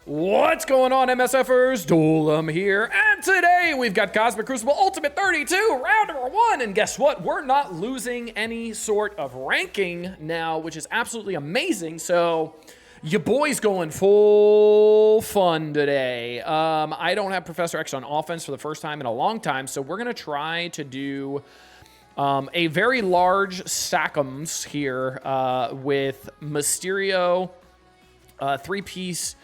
What's going on, MSFers? Dolem here, and today we've got Cosmic Crucible Ultimate 32, round number 1, and guess what? We're not losing any sort of ranking now, which is absolutely amazing, so your boy's going full fun today. I don't have Professor X on offense for the first time in a long time, so we're going to try to do a very large Sack'ems here with Mysterio, 3-piece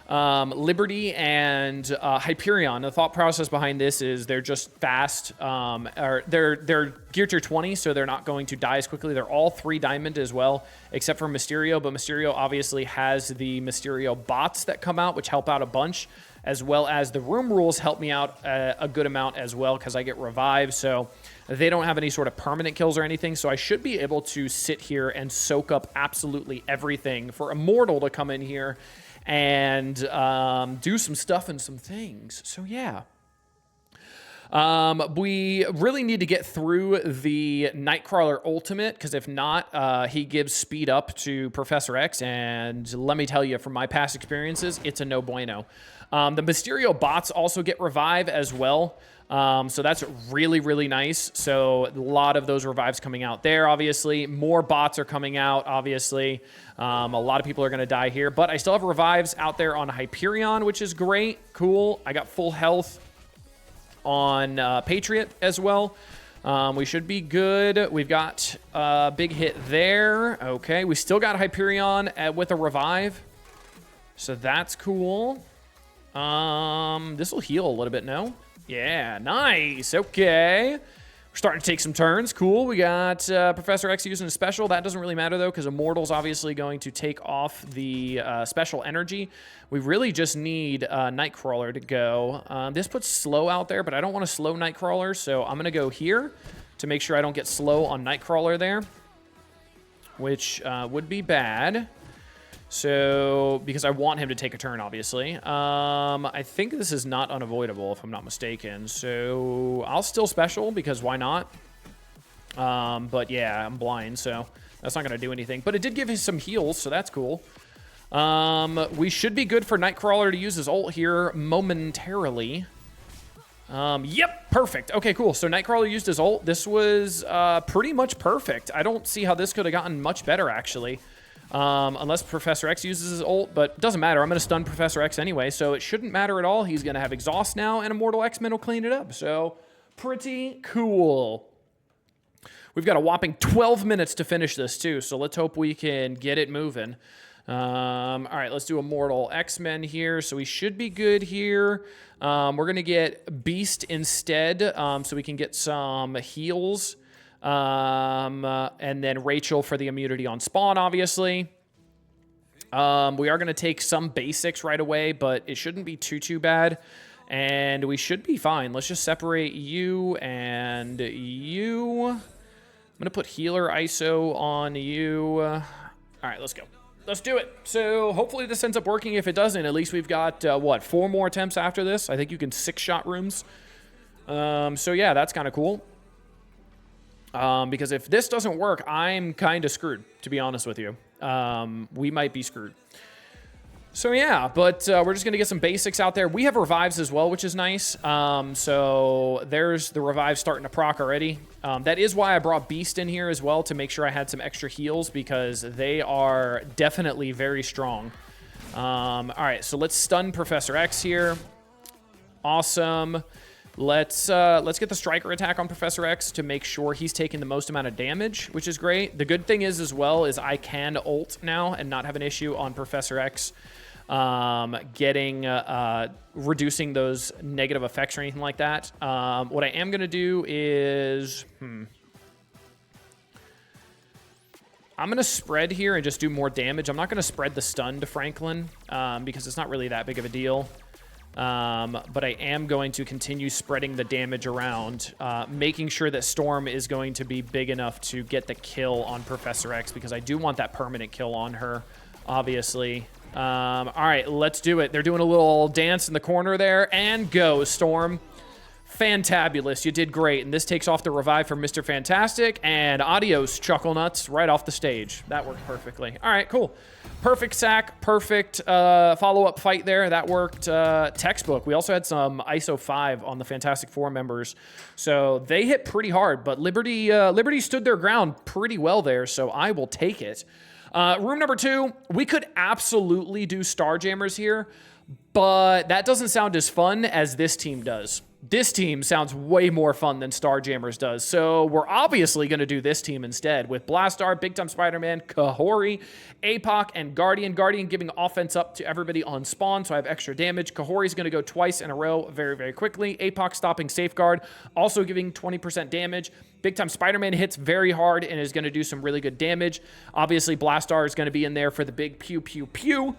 Liberty, and Hyperion. The thought process behind this is they're just fast, or they're gear tier 20, so they're not going to die as quickly. They're all 3 diamond as well, except for Mysterio, but Mysterio obviously has the Mysterio bots that come out, which help out a bunch, as well as the room rules help me out a good amount as well, because I get revived, so they don't have any sort of permanent kills or anything, so I should be able to sit here and soak up absolutely everything for Immortal to come in here and do some stuff and some things. So yeah. We really need to get through the Nightcrawler Ultimate, because if not, he gives speed up to Professor X, and let me tell you, from my past experiences, it's a no bueno. The Mysterio bots also get revive as well, so that's really, really nice. So a lot of those revives coming out there, obviously. More bots are coming out, obviously. A lot of people are going to die here, but I still have revives out there on Hyperion, which is great. Cool. I got full health on Patriot as well. We should be good. We've got a big hit there. Okay, we still got Hyperion with a revive, so that's cool. This will heal a little bit, no? Yeah, nice. Okay. We're starting to take some turns. Cool. We got Professor X using a special. That doesn't really matter, though, because Immortal's obviously going to take off the special energy. We really just need Nightcrawler to go. This puts slow out there, but I don't want to slow Nightcrawler, so I'm going to go here to make sure I don't get slow on Nightcrawler there, which would be bad. So, because I want him to take a turn, obviously. I think this is not unavoidable, if I'm not mistaken. So, I'll still special, because why not? But yeah, I'm blind, so that's not going to do anything. But it did give us some heals, so that's cool. We should be good for Nightcrawler to use his ult here momentarily. Yep, perfect. Okay, cool. So Nightcrawler used his ult. This was pretty much perfect. I don't see how this could have gotten much better, actually. Unless Professor X uses his ult, but it doesn't matter. I'm going to stun Professor X anyway, so it shouldn't matter at all. He's going to have exhaust now, and Immortal X-Men will clean it up. So, pretty cool. We've got a whopping 12 minutes to finish this, too, so let's hope we can get it moving. All right, let's do Immortal X-Men here. So we should be good here. We're going to get Beast instead, so we can get some heals. And then Rachel for the immunity on spawn, obviously. We are going to take some basics right away, but it shouldn't be too bad. And we should be fine. Let's just separate you and you. I'm going to put healer ISO on you. All right, let's go. Let's do it. So hopefully this ends up working. If it doesn't, at least we've got, 4 more attempts after this. I think you can 6-shot rooms. So yeah, that's kind of cool. Because if this doesn't work, I'm kind of screwed, to be honest with you. We might be screwed. So yeah, but we're just going to get some basics out there. We have revives as well, which is nice. So there's the revive starting to proc already. That is why I brought Beast in here as well, to make sure I had some extra heals, because they are definitely very strong. All right, so let's stun Professor X here. Awesome. Let's get the striker attack on Professor X to make sure he's taking the most amount of damage, which is great. The good thing is as well is I can ult now and not have an issue on Professor X reducing those negative effects or anything like that. What I am going to do is... I'm going to spread here and just do more damage. I'm not going to spread the stun to Franklin because it's not really that big of a deal. But I am going to continue spreading the damage around, making sure that Storm is going to be big enough to get the kill on Professor X, because I do want that permanent kill on her, obviously. All right, let's do it. They're doing a little dance in the corner there, and go, Storm. Fantabulous. You did great. And this takes off the revive from Mr. Fantastic. And adios, Chuckle Nuts, right off the stage. That worked perfectly. All right, cool. Perfect sack. Perfect follow-up fight there. That worked textbook. We also had some ISO 5 on the Fantastic Four members. So they hit pretty hard. But Liberty stood their ground pretty well there. So I will take it. Room number 2. We could absolutely do Starjammers here. But that doesn't sound as fun as this team does. This team sounds way more fun than Starjammers does. So we're obviously going to do this team instead with Blastar, Big Time Spider-Man, Kahori, APOC, and Guardian. Guardian giving offense up to everybody on spawn, so I have extra damage. Kahori's going to go twice in a row very, very quickly. APOC stopping Safeguard, also giving 20% damage. Big Time Spider-Man hits very hard and is going to do some really good damage. Obviously, Blastar is going to be in there for the big pew, pew, pew.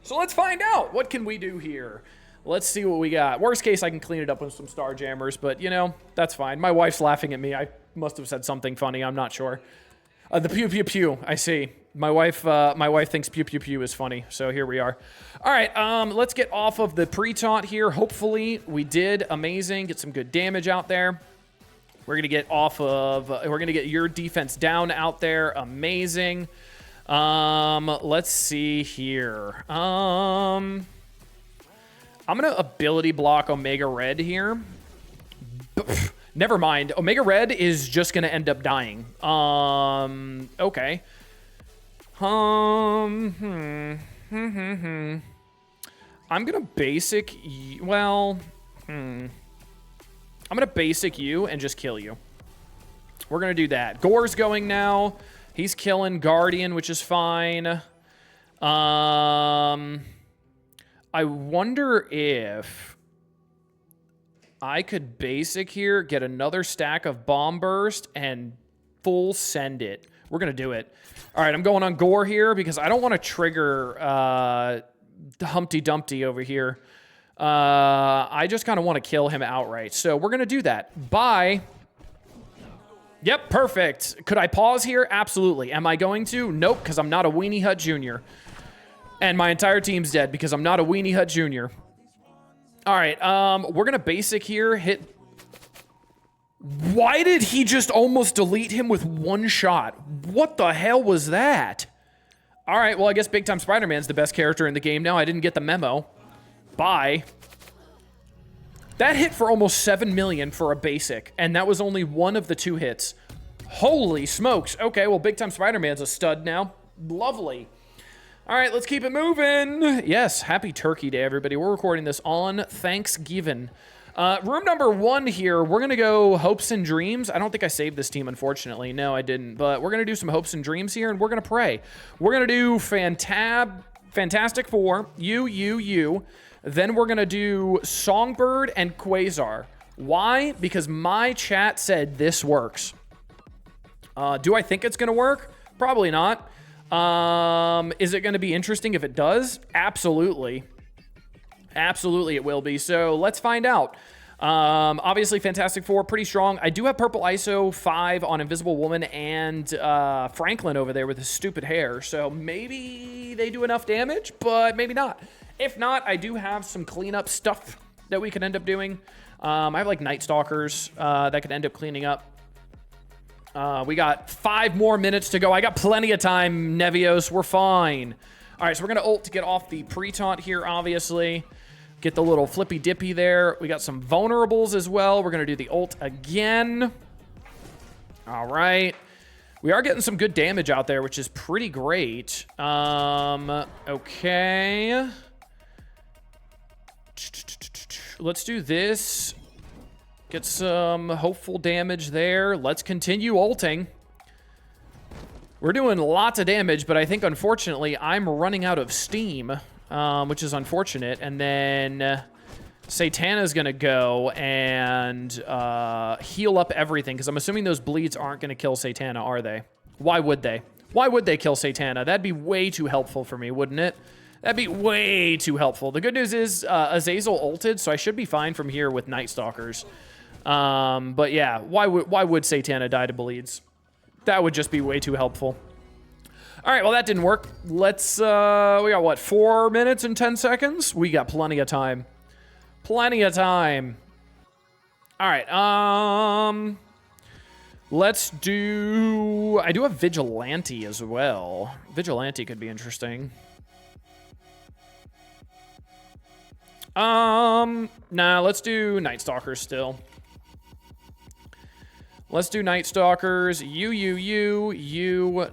So let's find out. What can we do here? Let's see what we got. Worst case, I can clean it up with some Starjammers, but, you know, that's fine. My wife's laughing at me. I must have said something funny. I'm not sure. The pew, pew, pew. I see. My wife thinks pew, pew, pew is funny, so here we are. All right, let's get off of the pre-taunt here. Hopefully, we did amazing. Get some good damage out there. We're going to get off of... we're going to get your defense down out there. Amazing. Let's see here. I'm going to ability block Omega Red here. Never mind. Omega Red is just going to end up dying. Okay. I'm going to basic... Well, I'm going to basic you and just kill you. We're going to do that. Gore's going now. He's killing Guardian, which is fine. I wonder if I could basic here, get another stack of Bomb Burst, and full send it. We're going to do it. All right, I'm going on Gore here because I don't want to trigger Humpty Dumpty over here. I just kind of want to kill him outright. So we're going to do that. Bye. Yep, perfect. Could I pause here? Absolutely. Am I going to? Nope, because I'm not a Weenie Hut Jr. And my entire team's dead because I'm not a Weenie Hut Jr. All right, we're going to basic here. Hit. Why did he just almost delete him with one shot? What the hell was that? All right, well, I guess Big Time Spider-Man's the best character in the game now. I didn't get the memo. Bye. That hit for almost 7 million for a basic, and that was only one of the 2 hits. Holy smokes. Okay, well, Big Time Spider-Man's a stud now. Lovely. All right, let's keep it moving. Yes, happy Turkey Day, everybody. We're recording this on Thanksgiving. Room number 1 here, we're going to go Hopes and Dreams. I don't think I saved this team, unfortunately. No, I didn't. But we're going to do some Hopes and Dreams here, and we're going to pray. We're going to do Fantastic Four, you. Then we're going to do Songbird and Quasar. Why? Because my chat said this works. Do I think it's going to work? Probably not. Is it going to be interesting if it does? Absolutely. Absolutely it will be. So let's find out. Obviously Fantastic Four, pretty strong. I do have purple ISO 5 on Invisible Woman and Franklin over there with his stupid hair. So maybe they do enough damage, but maybe not. If not, I do have some cleanup stuff that we could end up doing. I have like Night Stalkers that could end up cleaning up. We got 5 more minutes to go. I got plenty of time, Nevios. We're fine. All right, so we're going to ult to get off the pre-taunt here, obviously. Get the little flippy dippy there. We got some vulnerables as well. We're going to do the ult again. All right. We are getting some good damage out there, which is pretty great. Okay. Let's do this. Get some hopeful damage there. Let's continue ulting. We're doing lots of damage, but I think, unfortunately, I'm running out of steam, which is unfortunate. And then Satana's going to go and heal up everything, because I'm assuming those bleeds aren't going to kill Satana, are they? Why would they? Why would they kill Satana? That'd be way too helpful for me, wouldn't it? That'd be way too helpful. The good news is Azazel ulted, so I should be fine from here with Night Stalkers. But yeah, why would Satana die to bleeds? That would just be way too helpful. All right, well, that didn't work. Let's, we got what, 4 minutes and 10 seconds? We got plenty of time. Plenty of time. All right. Let's do... I do have Vigilante as well. Vigilante could be interesting. Nah, let's do Night Stalkers still. Let's do Night Stalkers. You.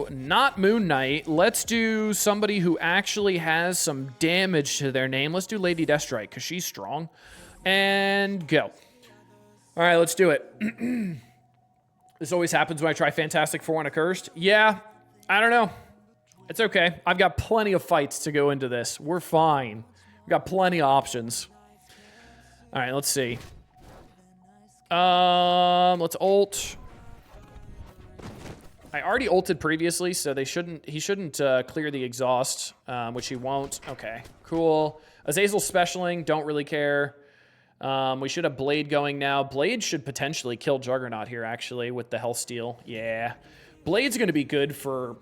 Not Moon Knight. Let's do somebody who actually has some damage to their name. Let's do Lady Deathstrike, because she's strong. And go. All right, let's do it. This always happens when I try Fantastic Four on a Cursed. Yeah, I don't know. It's okay. I've got plenty of fights to go into this. We're fine. We've got plenty of options. All right, let's see. Let's ult. I already ulted previously, so he shouldn't clear the exhaust, which he won't. Okay, cool. Azazel specialing, don't really care. We should have Blade going now. Blade should potentially kill Juggernaut here, actually, with the Health Steal. Yeah. Blade's going to be good for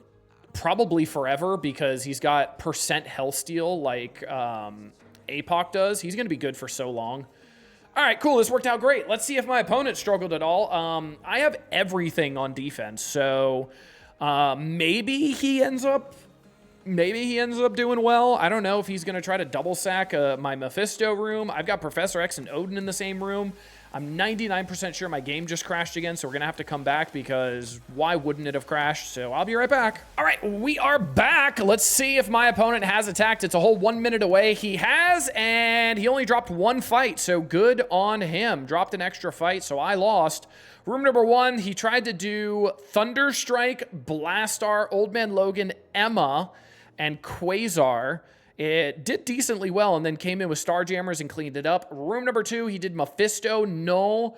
probably forever because he's got percent Health Steal like APOC does. He's going to be good for so long. All right, cool. This worked out great. Let's see if my opponent struggled at all. I have everything on defense, so maybe he ends up doing well. I don't know if he's going to try to double sack my Mephisto room. I've got Professor X and Odin in the same room. I'm 99% sure my game just crashed again, so we're going to have to come back because why wouldn't it have crashed? So I'll be right back. All right, we are back. Let's see if my opponent has attacked. It's a whole 1 minute away. He has, and he only dropped one fight, so good on him. Dropped an extra fight, so I lost. Room number 1, he tried to do Thunderstrike, Blastar, Old Man Logan, Emma, and Quasar. It did decently well and then came in with Starjammers and cleaned it up. Room number 2, he did Mephisto, Null,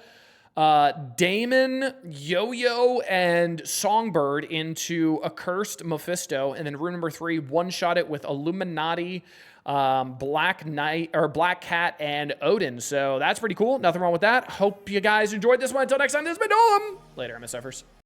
Damon, Yo-Yo, and Songbird into a cursed Mephisto. And then room number 3, one-shot it with Illuminati, Black Knight, or Black Cat, and Odin. So that's pretty cool. Nothing wrong with that. Hope you guys enjoyed this one. Until next time, this has been Noam. Later, MSFers.